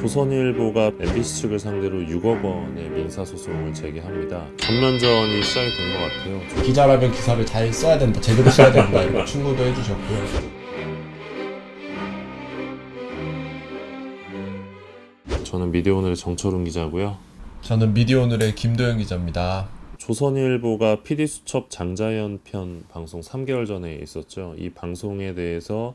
조선일보가 MBC 측을 상대로 6억 원의 민사소송을 제기합니다. 전면전이 시작이 된 것 같아요. 기자라면 기사를 잘 써야 된다, 제대로 써야 된다 이렇게 충고도 해주셨고요. 저는 미디어오늘의 정철훈 기자고요. 저는 미디어오늘의 김도영 기자입니다. 조선일보가 PD수첩 장자연 편 방송 3개월 전에 있었죠. 이 방송에 대해서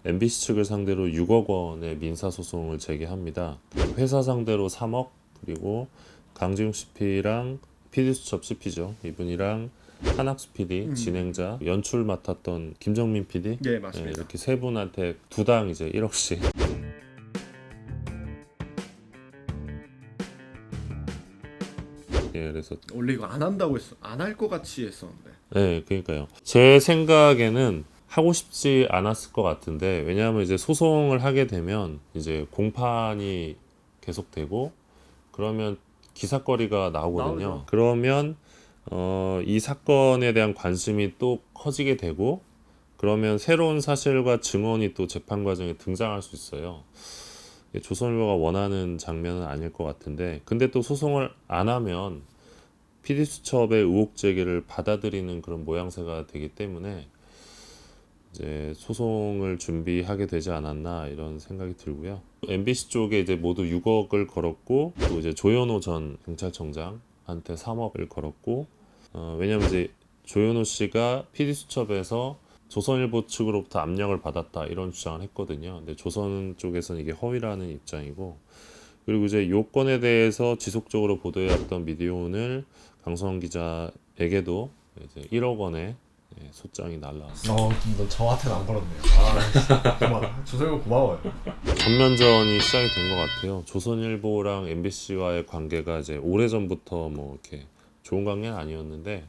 MBC 측을 상대로 6억 원의 민사소송을 제기합니다. 회사 상대로 3억, 그리고 강지웅 CP랑 PD수첩 CP죠. 이분이랑 한학수 PD, 진행자, 연출 맡았던 김정민 PD, 네, 맞습니다. 이렇게 세 분한테 두당 이제 1억씩. 그래서 원래 이거 안 한다고 했어. 안 할 것 같이 했었는데. 네, 그러니까요. 제 생각에는 하고 싶지 않았을 것 같은데, 왜냐하면 이제 소송을 하게 되면 이제 공판이 계속되고 그러면 기사거리가 나오거든요. 나오죠. 그러면 이 사건에 대한 관심이 또 커지게 되고, 그러면 새로운 사실과 증언이 또 재판 과정에 등장할 수 있어요. 조선일보가 원하는 장면은 아닐 것 같은데, 근데 또 소송을 안 하면 PD수첩의 의혹 제기를 받아들이는 그런 모양새가 되기 때문에 이제 소송을 준비하게 되지 않았나 이런 생각이 들고요. MBC 쪽에 이제 모두 6억을 걸었고, 또 이제 조현호 전 경찰청장한테 3억을 걸었고, 왜냐면 이제 조현호 씨가 PD수첩에서 조선일보 측으로부터 압력을 받았다 이런 주장을 했거든요. 근데 조선 쪽에서는 이게 허위라는 입장이고, 그리고 이제 요건에 대해서 지속적으로 보도해왔던 미디어오늘 강성원 기자에게도 이제 1억 원의 소장이 날라왔어요. 너 저한테는 안 걸었네요. 고마워. 조선일보 고마워요. 전면전이 시작이 된 것 같아요. 조선일보랑 MBC와의 관계가 이제 오래전부터 뭐 이렇게 좋은 관계는 아니었는데,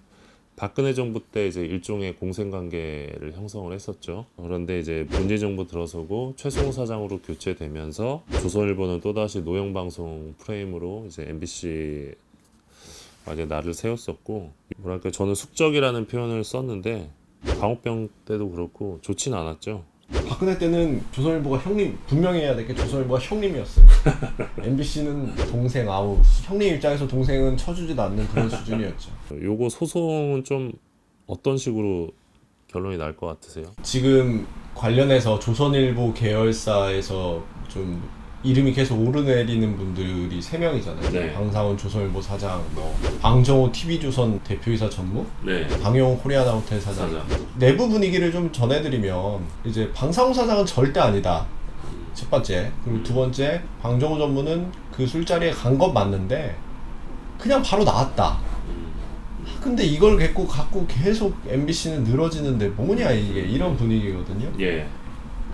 박근혜 정부 때 이제 일종의 공생관계를 형성을 했었죠. 그런데 이제 문재인 정부 들어서고 최승호 사장으로 교체되면서 조선일보는 또다시 노영방송 프레임으로 이제 MBC 이제 날을 세웠었고, 뭐랄까 저는 숙적이라는 표현을 썼는데 광우병 때도 그렇고 좋진 않았죠. 박근혜 때는 조선일보가 형님, 분명히 해야 될 게 조선일보가 형님이었어요. MBC는 동생, 아우 형님 입장에서 동생은 쳐주지도 않는 그런 수준이었죠. 요거 소송은 좀 어떤 식으로 결론이 날 것 같으세요? 지금 관련해서 조선일보 계열사에서 좀 이름이 계속 오르내리는 분들이 3명이잖아요. 네. 방상훈 조선일보 사장, 방정호 TV조선 대표이사 전무, 네. 방용 코리아나호텔 사장. 내부 분위기를 좀 전해드리면, 이제 방상훈 사장은 절대 아니다, 첫 번째. 그리고 두 번째, 방정호 전무는 그 술자리에 간 건 맞는데 그냥 바로 나왔다. 근데 이걸 갖고 계속 MBC는 늘어지는데 뭐냐 이게, 이런 분위기거든요. 예.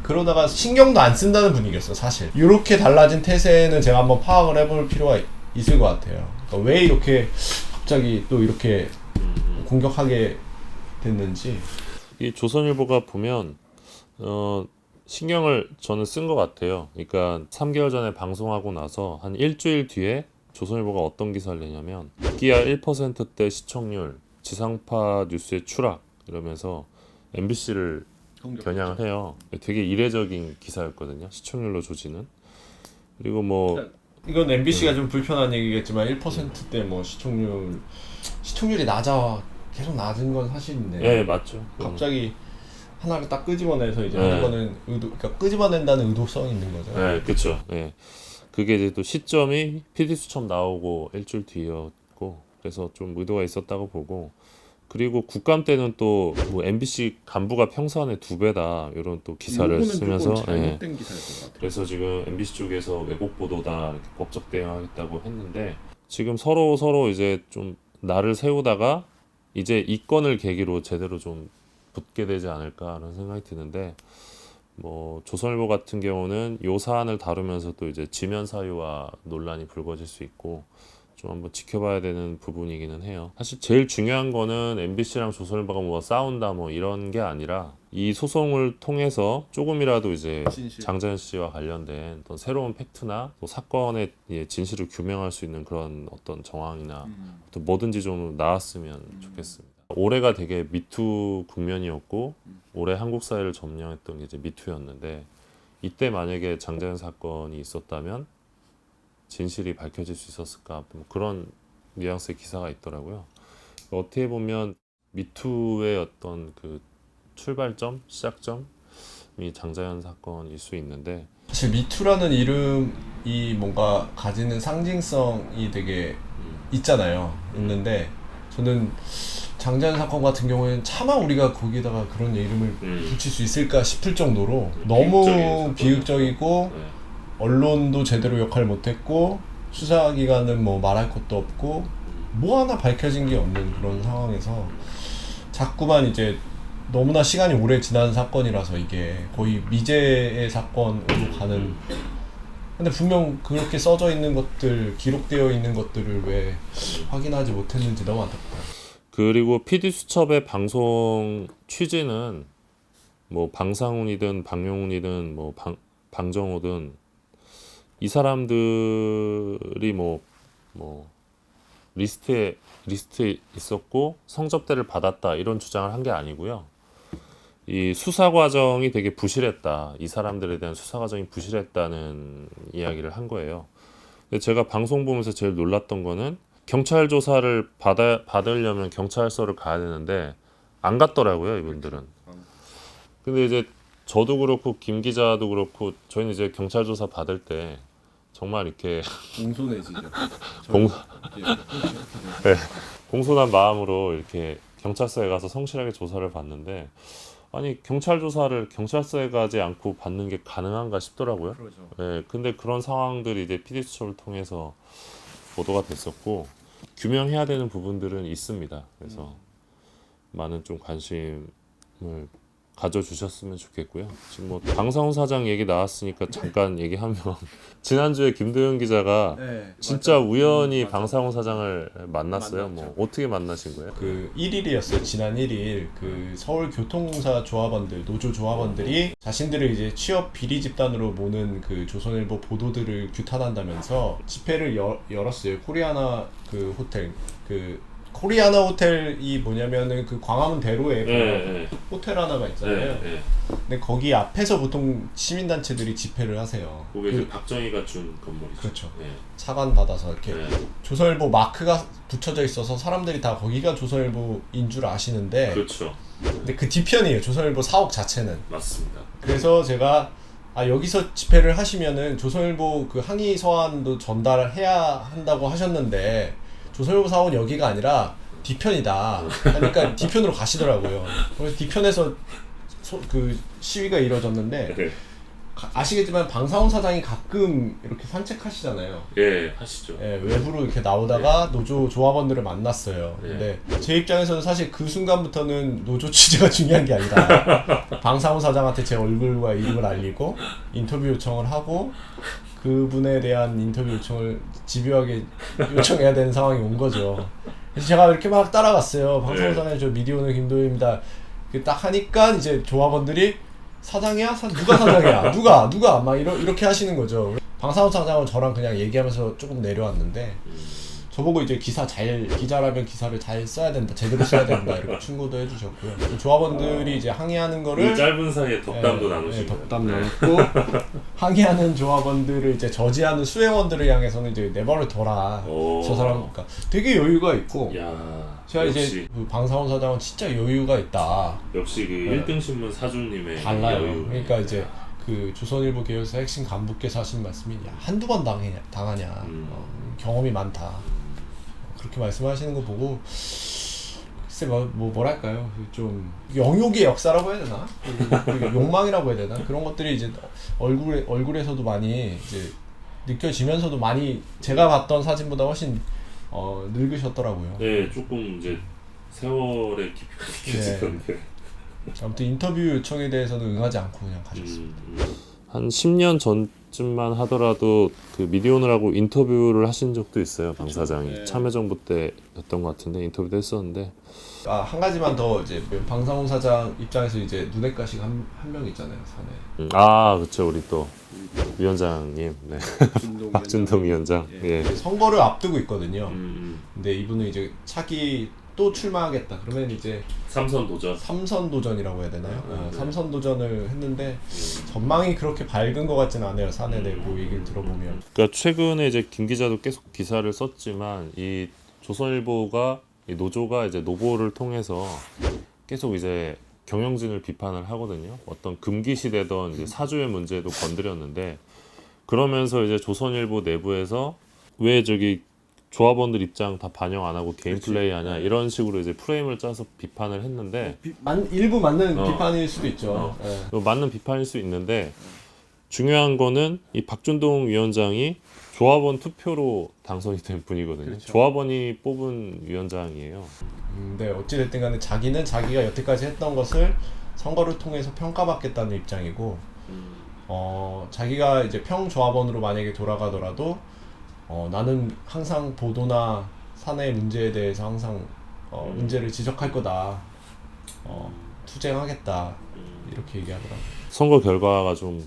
그러다가 신경도 안 쓴다는 분위기였어 사실. 이렇게 달라진 태세는 제가 한번 파악을 해볼 필요가 있을 것 같아요. 그러니까 왜 이렇게 갑자기 또 이렇게 공격하게 됐는지. 이 조선일보가 보면 신경을 저는 쓴 것 같아요. 그러니까 3개월 전에 방송하고 나서 한 일주일 뒤에 조선일보가 어떤 기사를 내냐면, 기아 1%대 시청률, 지상파 뉴스의 추락 이러면서 MBC를 겨냥을 해요. 되게 이례적인 기사였거든요. 시청률로 조지는. 그리고 뭐 이건 MBC가 좀 불편한 얘기겠지만 1%대 뭐 시청률이 계속 낮은 건 사실인데. 예, 맞죠. 갑자기 하나를 딱 끄집어내서 이제 네. 하는 거는 그러니까 끄집어낸다는 의도성이 있는 거죠. 네, 그렇죠. 예. 그게 이제 또 시점이 PD수첩 나오고 일주일 뒤였고, 그래서 좀 의도가 있었다고 보고, 그리고 국감 때는 또 뭐 MBC 간부가 평소한의 2배다 이런 또 기사를 쓰면서, 잘못된 기사였던 것 같아요. 그래서 지금 MBC 쪽에서 왜곡 보도다 이렇게 법적 대응하겠다고 했는데, 지금 서로 이제 좀 날을 세우다가 이제 이 건을 계기로 제대로 좀 붙게 되지 않을까라는 생각이 드는데, 뭐 조선일보 같은 경우는 요 사안을 다루면서 또 이제 지면 사유와 논란이 불거질 수 있고 좀 한번 지켜봐야 되는 부분이기는 해요. 사실 제일 중요한 거는 MBC랑 조선일보가 뭐 싸운다 뭐 이런 게 아니라, 이 소송을 통해서 조금이라도 이제 진실. 장자연 씨와 관련된 어떤 새로운 팩트나 또 사건의 진실을 규명할 수 있는 그런 어떤 정황이나 또 뭐든지 좀 나왔으면 좋겠습니다. 올해가 되게 미투 국면이었고, 올해 한국 사회를 점령했던 게 이제 미투였는데, 이때 만약에 장자연 사건이 있었다면 진실이 밝혀질 수 있었을까 뭐 그런 뉘앙스의 기사가 있더라고요. 어떻게 보면 미투의 어떤 그 출발점, 시작점이 장자연 사건일 수 있는데 사실 미투라는 이름이 뭔가 가지는 상징성이 되게 있잖아요. 있는데 저는 장자연 사건 같은 경우에는 차마 우리가 거기에다가 그런 이름을 붙일 수 있을까 싶을 정도로 너무 비극적이고 네. 언론도 제대로 역할 못했고 수사기관은 뭐 말할 것도 없고 뭐 하나 밝혀진 게 없는 그런 상황에서 자꾸만 이제 너무나 시간이 오래 지난 사건이라서 이게 거의 미제의 사건으로 가는. 근데 분명 그렇게 써져 있는 것들, 기록되어 있는 것들을 왜 확인하지 못했는지 너무 안타깝다. 그리고 PD수첩의 방송 취지는 뭐 방상훈이든 방용훈이든 뭐 방정호든 이 사람들이 뭐 리스트에 있었고 성접대를 받았다 이런 주장을 한 게 아니고요. 이 수사 과정이 되게 부실했다. 이 사람들에 대한 수사 과정이 부실했다는 이야기를 한 거예요. 근데 제가 방송 보면서 제일 놀랐던 거는 경찰 조사를 받으려면 경찰서를 가야 되는데 안 갔더라고요, 이분들은. 근데 이제 저도 그렇고 김 기자도 그렇고 저희는 이제 경찰 조사 받을 때 정말 이렇게 공손해지죠. 공- 예, 네, 공손한 마음으로 이렇게 경찰서에 가서 성실하게 조사를 받는데 아니 경찰 조사를 경찰서에 가지 않고 받는 게 가능한가 싶더라고요. 그러죠. 네, 근데 그런 상황들이 이제 PD수첩을 통해서 보도가 됐었고 규명해야 되는 부분들은 있습니다. 그래서 많은 좀 관심을 가져주셨으면 좋겠고요. 지금 뭐 방상훈 사장 얘기 나왔으니까 잠깐 얘기하면 지난주에 김도현 기자가 네, 진짜 맞아요. 우연히 맞아요. 방상훈 사장을 만났어요. 뭐 만났죠. 어떻게 만나신 거예요? 그 1일이었어요. 지난 1일 그 서울 교통공사 조합원들, 노조 조합원들이 자신들을 이제 취업 비리 집단으로 모는 그 조선일보 보도들을 규탄한다면서 집회를 열었어요. 코리아나 그 호텔 그 코리아나 호텔이 뭐냐면은 그 광화문 대로에 네, 호텔 하나가 있잖아요. 근데 거기 앞에서 보통 시민단체들이 집회를 하세요. 그게 이제 박정희가 준 건물이죠. 그렇죠. 네. 차관 받아서 이렇게 네. 조선일보 마크가 붙여져 있어서 사람들이 다 거기가 조선일보인 줄 아시는데 그렇죠. 근데 그 뒤편이에요. 조선일보 사옥 자체는. 맞습니다. 그래서 제가 여기서 집회를 하시면은 조선일보 그 항의 서한도 전달해야 한다고 하셨는데 조선일보 사옥은 여기가 아니라 뒤편이다. 그러니까 뒤편으로 가시더라고요. 그래서 뒤편에서 그 시위가 이루어졌는데 네. 아시겠지만 방상훈 사장이 가끔 이렇게 산책하시잖아요. 예, 하시죠. 예, 외부로 이렇게 나오다가 노조 조합원들을 만났어요. 근데 제 입장에서는 사실 그 순간부터는 노조 취재가 중요한 게 아니다. 방상훈 사장한테 제 얼굴과 이름을 알리고 인터뷰 요청을 하고 그분에 대한 인터뷰 요청을 집요하게 요청해야 되는 상황이 온 거죠. 그래서 제가 이렇게 막 따라갔어요. 방상훈 사장님, 저 미디어오늘 김도현입니다. 딱 하니까 이제 조합원들이 사장이야? 누가 사장이야? 누가? 막 이렇게 하시는 거죠. 방상훈 사장은 저랑 그냥 얘기하면서 조금 내려왔는데 저보고 이제 기자라면 기사를 잘 써야 된다, 제대로 써야 된다 이렇게 충고도 해주셨고요. 조합원들이 이제 항의하는 거를 그 짧은 사이에 덕담도 나누시고 덕담 나눴고 항의하는 조합원들을 이제 저지하는 수행원들을 향해서는 이제 내버려 둬라. 오. 저 사람 그러니까 되게 여유가 있고 야, 제가 역시, 이제 그 방상훈 사장은 진짜 여유가 있다. 역시 그 네. 1등 신문 사주님의 달라요. 여유. 그러니까 이제 그 조선일보 계열사 핵심 간부께서 하신 말씀이 야, 한두 번 당하냐. 경험이 많다. 그렇게 말씀하시는 거 보고 글쎄 뭐랄까요, 좀 영욕의 역사라고 해야 되나, 그 욕망이라고 해야 되나, 그런 것들이 이제 얼굴에서도 많이 이제 느껴지면서도 많이 제가 봤던 사진보다 훨씬 늙으셨더라고요. 네, 조금 이제 세월의 깊이가 느껴지던데. 아무튼 인터뷰 요청에 대해서는 응하지 않고 그냥 가셨습니다. 한 10년 전쯤만 하더라도 그 미디어오늘하고 인터뷰를 하신 적도 있어요. 방 사장이 네. 참여정부 때였던 것 같은데 인터뷰도 했었는데 한 가지만 더 이제 방상훈 사장 입장에서 이제 눈엣 가시가 한 명 있잖아요, 산에. 그렇죠. 우리 또 위원장님, 네. 박준동 위원장. 예. 예. 선거를 앞두고 있거든요. 음, 근데 이분은 이제 차기 또 출마하겠다. 그러면 이제 삼선 도전. 삼선 도전이라고 해야 되나요? 삼선 도전을 했는데 전망이 그렇게 밝은 것 같진 않아요. 사내 내부 얘기를 들어보면. 그러니까 최근에 이제 김 기자도 계속 기사를 썼지만 이 조선일보가 이 노조가 이제 노보를 통해서 계속 이제 경영진을 비판을 하거든요. 어떤 금기시되던 이제 사주의 문제도 건드렸는데 그러면서 이제 조선일보 내부에서 왜 저기 조합원들 입장 다 반영 안 하고 개인 플레이 하냐 이런 식으로 이제 프레임을 짜서 비판을 했는데 일부 맞는 어. 비판일 수도 있죠. 예. 맞는 비판일 수 있는데 중요한 거는 이 박준동 위원장이 조합원 투표로 당선이 된 분이거든요. 그렇죠. 조합원이 뽑은 위원장이에요. 네, 어찌됐든 간에 자기는 자기가 여태까지 했던 것을 선거를 통해서 평가받겠다는 입장이고 자기가 이제 평조합원으로 만약에 돌아가더라도 나는 항상 보도나 사내 문제에 대해서 항상 문제를 지적할 거다. 투쟁하겠다. 이렇게 얘기하더라고요. 선거 결과가 좀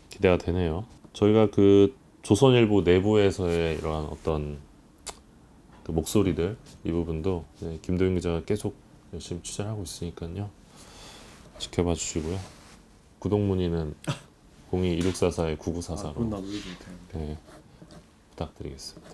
기대가 되네요. 저희가 그 조선일보 내부에서의 이러한 어떤 그 목소리들 이 부분도 네, 김도윤 기자가 계속 열심히 취재를 하고 있으니까요. 지켜봐 주시고요. 구독 문의는 02-2644-9944로 그건 나도 얘기 못했는데. 네, 부탁드리겠습니다.